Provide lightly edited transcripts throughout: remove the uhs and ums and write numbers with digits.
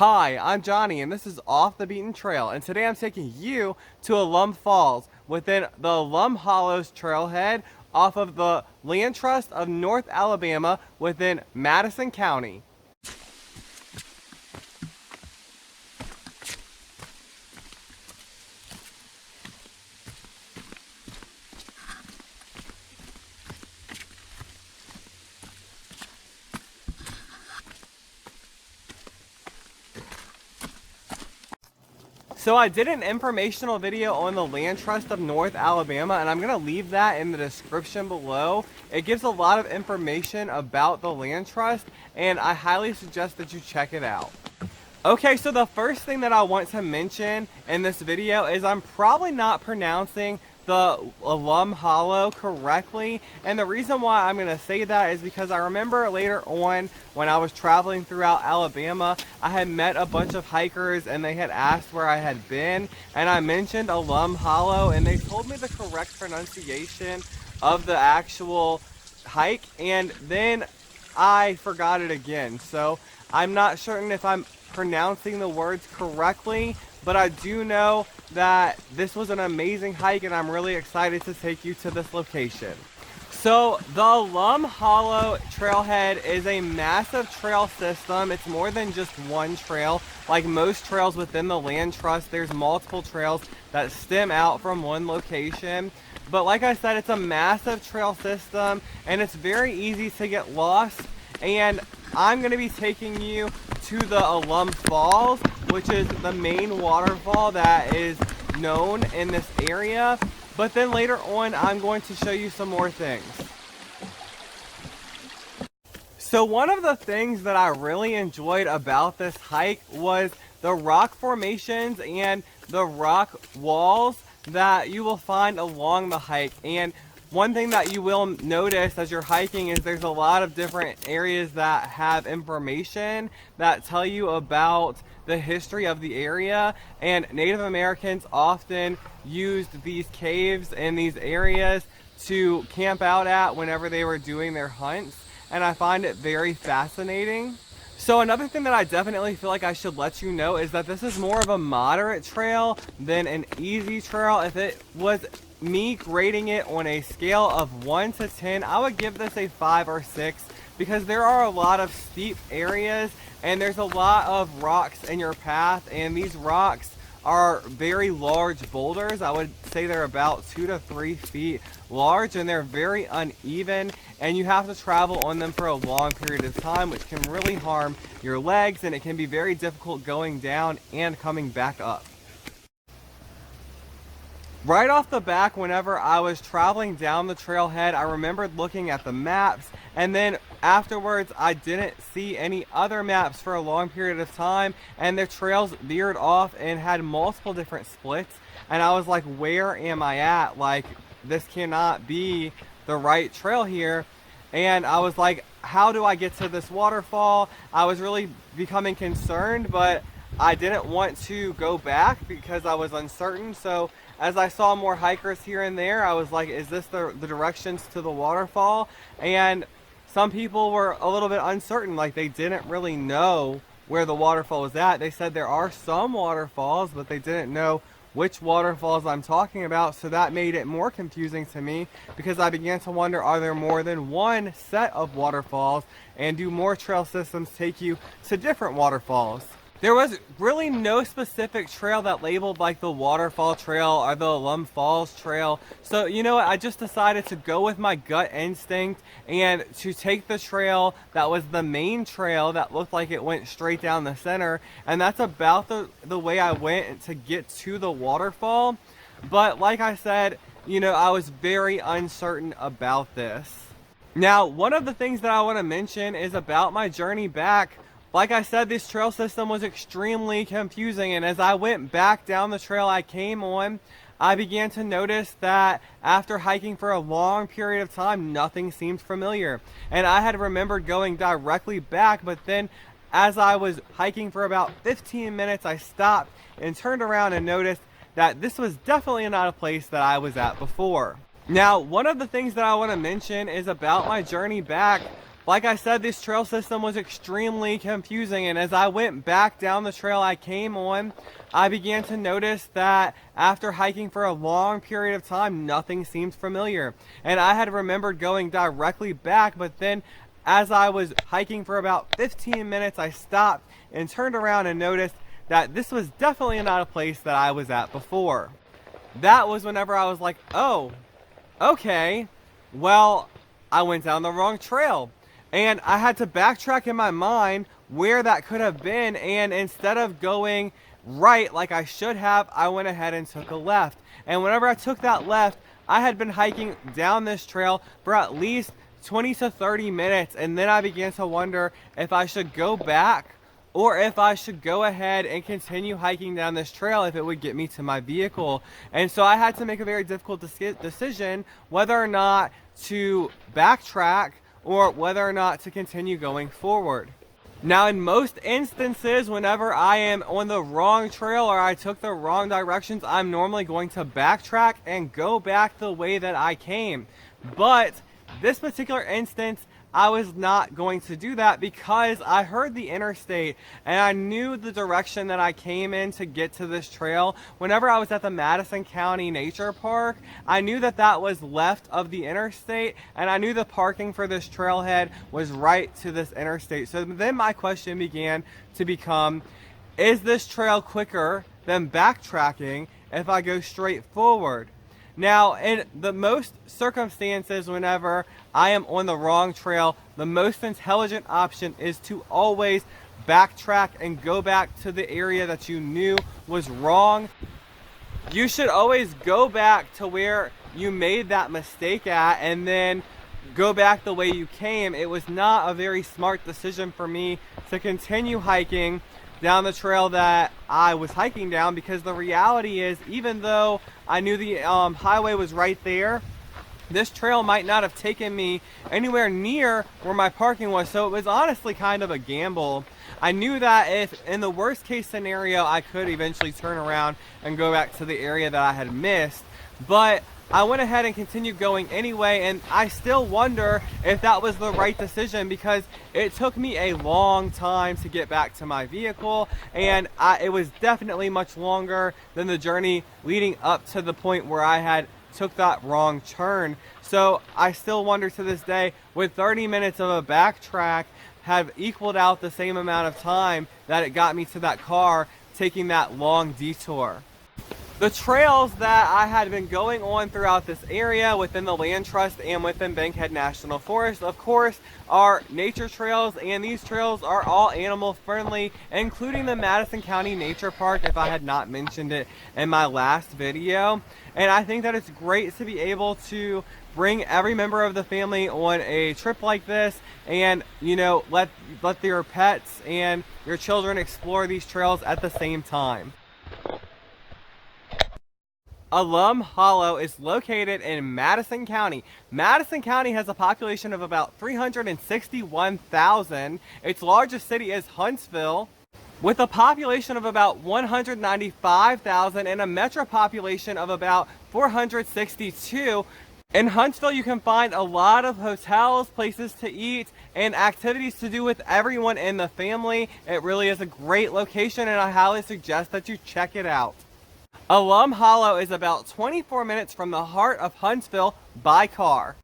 Hi, I'm Johnny, and this is Off the Beaten Trail, and today I'm taking you to Alum Falls within the Alum Hollows trailhead off of the Land Trust of North Alabama within Madison County. So I did an informational video on the Land Trust of North Alabama, and I'm going to leave that in the description below. It gives a lot of information about the Land Trust, and I highly suggest that you check it out. Okay, so the first thing that I want to mention in this video is I'm probably not pronouncing the Alum Hollow correctly, and the reason why I'm going to say that is because I remember later on when I was traveling throughout Alabama, I had met a bunch of hikers and they had asked where I had been, and I mentioned Alum Hollow and they told me the correct pronunciation of the actual hike, and then I forgot it again. So I'm not certain if I'm pronouncing the words correctly, but I do know that this was an amazing hike and I'm really excited to take you to this location. So the Alum Hollow trailhead is a massive trail system. It's more than just one trail. Like most trails within the Land Trust, there's multiple trails that stem out from one location. But like I said, it's a massive trail system and it's very easy to get lost. And I'm going to be taking you to the Alum Falls, which is the main waterfall that is known in this area. But then later on, I'm going to show you some more things. So one of the things that I really enjoyed about this hike was the rock formations and the rock walls that you will find along the hike. And one thing that you will notice as you're hiking is there's a lot of different areas that have information that tell you about the history of the area, and Native Americans often used these caves and these areas to camp out at whenever they were doing their hunts, and I find it very fascinating. So another thing that I definitely feel like I should let you know is that this is more of a moderate trail than an easy trail. If it was me grading it on a scale of 1 to 10, I would give this a 5 or 6 because there are a lot of steep areas and there's a lot of rocks in your path, and these rocks are very large boulders. I would say they're about 2 to 3 feet large, and they're very uneven, and you have to travel on them for a long period of time, which can really harm your legs, and it can be very difficult going down and coming back up. Right off the back, whenever I was traveling down the trailhead, I remembered looking at the maps, and then afterwards I didn't see any other maps for a long period of time, and the trails veered off and had multiple different splits, and I was like, where am I at? Like, this cannot be the right trail here. And I was like, how do I get to this waterfall? I was really becoming concerned, but I didn't want to go back because I was uncertain. So as I saw more hikers here and there, I was like, is this the directions to the waterfall? And some people were a little bit uncertain, like they didn't really know where the waterfall was at. They said there are some waterfalls, but they didn't know which waterfalls I'm talking about, so that made it more confusing to me because I began to wonder, are there more than one set of waterfalls, and do more trail systems take you to different waterfalls? There was really no specific trail that labeled like the Waterfall Trail or the Alum Falls Trail. So you know what, I just decided to go with my gut instinct and to take the trail that was the main trail that looked like it went straight down the center. And that's about the way I went to get to the waterfall. But like I said, you know, I was very uncertain about this. Now, one of the things that I want to mention is about my journey back. Like I said, this trail system was extremely confusing, and as I went back down the trail I came on, I began to notice that after hiking for a long period of time, nothing seemed familiar. And I had remembered going directly back, but then as I was hiking for about 15 minutes, I stopped and turned around and noticed that this was definitely not a place that I was at before. Now, one of the things that I want to mention is about my journey back. Like I said, this trail system was extremely confusing, and as I went back down the trail I came on, I began to notice that after hiking for a long period of time, nothing seemed familiar. And I had remembered going directly back, but then as I was hiking for about 15 minutes, I stopped and turned around and noticed that this was definitely not a place that I was at before. That was whenever I was like, oh, okay, well, I went down the wrong trail. And I had to backtrack in my mind where that could have been, and instead of going right like I should have, I went ahead and took a left. And whenever I took that left, I had been hiking down this trail for at least 20 to 30 minutes, and then I began to wonder if I should go back or if I should go ahead and continue hiking down this trail if it would get me to my vehicle. And so I had to make a very difficult decision whether or not to backtrack or whether or not to continue going forward. Now, in most instances, whenever I am on the wrong trail or I took the wrong directions, I'm normally going to backtrack and go back the way that I came. But this particular instance, I was not going to do that because I heard the interstate and I knew the direction that I came in to get to this trail. Whenever I was at the Madison County Nature Park, I knew that that was left of the interstate, and I knew the parking for this trailhead was right to this interstate. So then my question began to become, is this trail quicker than backtracking if I go straight forward? Now, in the most circumstances, whenever I am on the wrong trail, the most intelligent option is to always backtrack and go back to the area that you knew was wrong. You should always go back to where you made that mistake at and then go back the way you came. It was not a very smart decision for me to continue hiking down the trail that I was hiking down, because the reality is, even though I knew the highway was right there, this trail might not have taken me anywhere near where my parking was. So it was honestly kind of a gamble. I knew that if in the worst case scenario I could eventually turn around and go back to the area that I had missed, but I went ahead and continued going anyway, and I still wonder if that was the right decision, because it took me a long time to get back to my vehicle, and it was definitely much longer than the journey leading up to the point where I had took that wrong turn. So I still wonder to this day, would 30 minutes of a backtrack have equaled out the same amount of time that it got me to that car taking that long detour? The trails that I had been going on throughout this area within the Land Trust and within Bankhead National Forest, of course, are nature trails, and these trails are all animal friendly, including the Madison County Nature Park, if I had not mentioned it in my last video. And I think that it's great to be able to bring every member of the family on a trip like this, and let your pets and your children explore these trails at the same time. Alum Hollow is located in Madison County. Madison County has a population of about 361,000. Its largest city is Huntsville, with a population of about 195,000 and a metro population of about 462. In Huntsville, you can find a lot of hotels, places to eat, and activities to do with everyone in the family. It really is a great location, and I highly suggest that you check it out. Alum Hollow is about 24 minutes from the heart of Huntsville by car.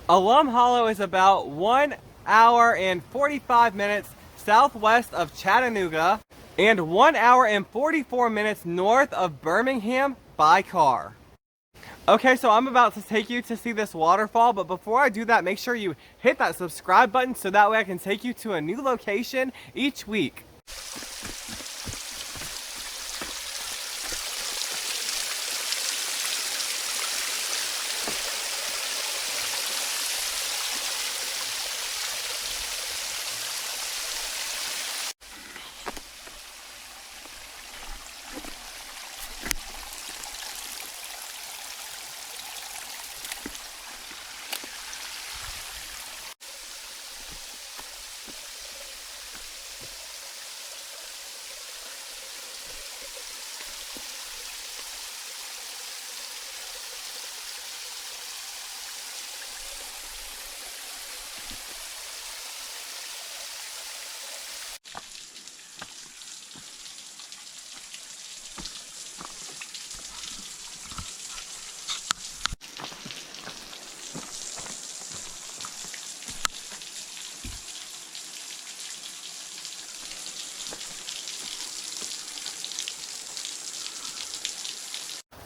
Alum Hollow is about 1 hour and 45 minutes southwest of Chattanooga and 1 hour and 44 minutes north of Birmingham by car. Okay, so I'm about to take you to see this waterfall, but before I do that, make sure you hit that subscribe button so that way I can take you to a new location each week.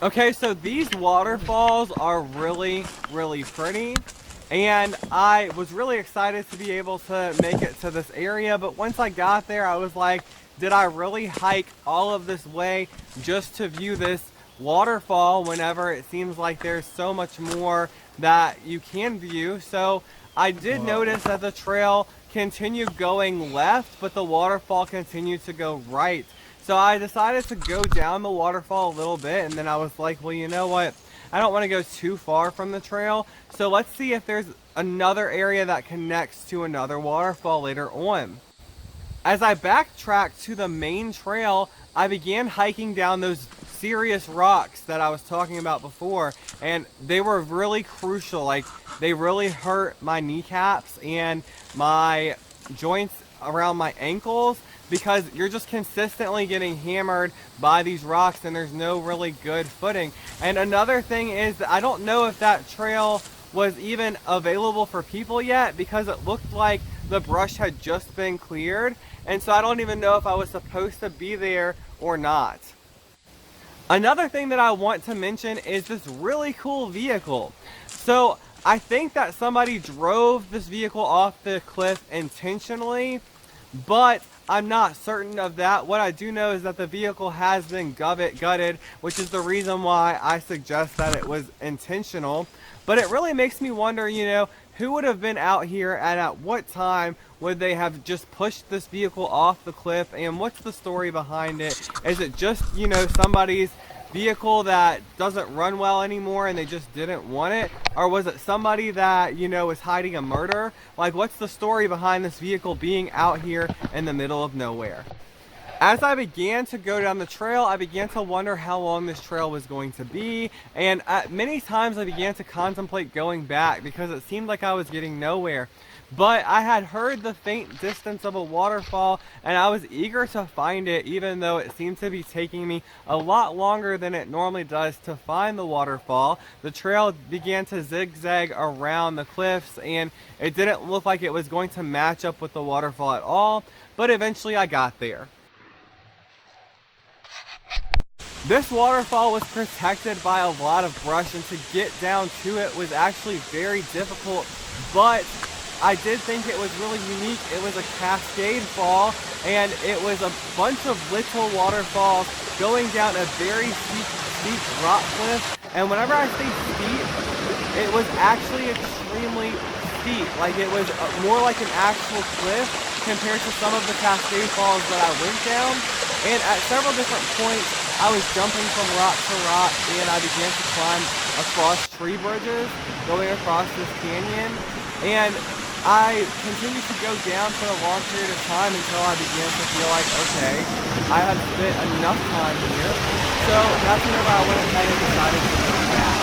Okay, so these waterfalls are really, really pretty. And I was really excited to be able to make it to this area. But once I got there, I was like, did I really hike all of this way just to view this waterfall whenever it seems like there's so much more that you can view? So I did notice that the trail continued going left, but the waterfall continued to go right. So I decided to go down the waterfall a little bit, and then I was like, well, you know what? I don't want to go too far from the trail, so let's see if there's another area that connects to another waterfall later on. As I backtracked to the main trail, I began hiking down those serious rocks that I was talking about before, and they were really crucial. Like, they really hurt my kneecaps and my joints around my ankles, because you're just consistently getting hammered by these rocks and there's no really good footing. And another thing is that I don't know if that trail was even available for people yet, because it looked like the brush had just been cleared, and so I don't even know if I was supposed to be there or not. Another thing that I want to mention is this really cool vehicle. So I think that somebody drove this vehicle off the cliff intentionally, but I'm not certain of that. What I do know is that the vehicle has been gutted, which is the reason why I suggest that it was intentional. But it really makes me wonder, you know, who would have been out here and at what time would they have just pushed this vehicle off the cliff, and what's the story behind it? Is it just, you know, somebody's vehicle that doesn't run well anymore and they just didn't want it? Or was it somebody that, you know, is hiding a murder? Like, what's the story behind this vehicle being out here in the middle of nowhere? As I began to go down the trail, I began to wonder how long this trail was going to be, and many times I began to contemplate going back because it seemed like I was getting nowhere. But I had heard the faint distance of a waterfall, and I was eager to find it, even though it seemed to be taking me a lot longer than it normally does to find the waterfall. The trail began to zigzag around the cliffs, and it didn't look like it was going to match up with the waterfall at all, but eventually I got there. This waterfall was protected by a lot of brush, and to get down to it was actually very difficult, but I did think it was really unique. It was a cascade fall, and it was a bunch of little waterfalls going down a very steep rock cliff. And whenever I say steep, it was actually extremely steep. Like, it was more like an actual cliff compared to some of the cascade falls that I went down. And at several different points, I was jumping from rock to rock, and I began to climb across tree bridges going across this canyon. And I continued to go down for a long period of time until I began to feel like, okay, I have spent enough time here. So that's whenever I went ahead and decided to go back.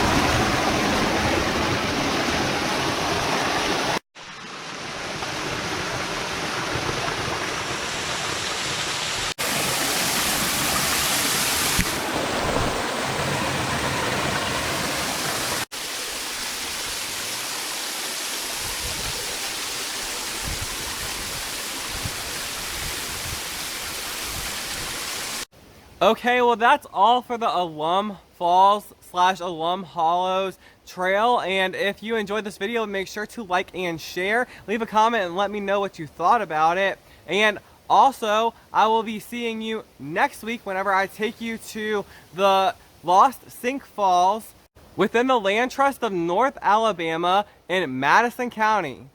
Okay, well, that's all for the Alum Falls / Alum Hollows trail, and if you enjoyed this video, make sure to like and share, leave a comment and let me know what you thought about it. And also, I will be seeing you next week whenever I take you to the Lost Sink Falls within the Land Trust of North Alabama in Madison County.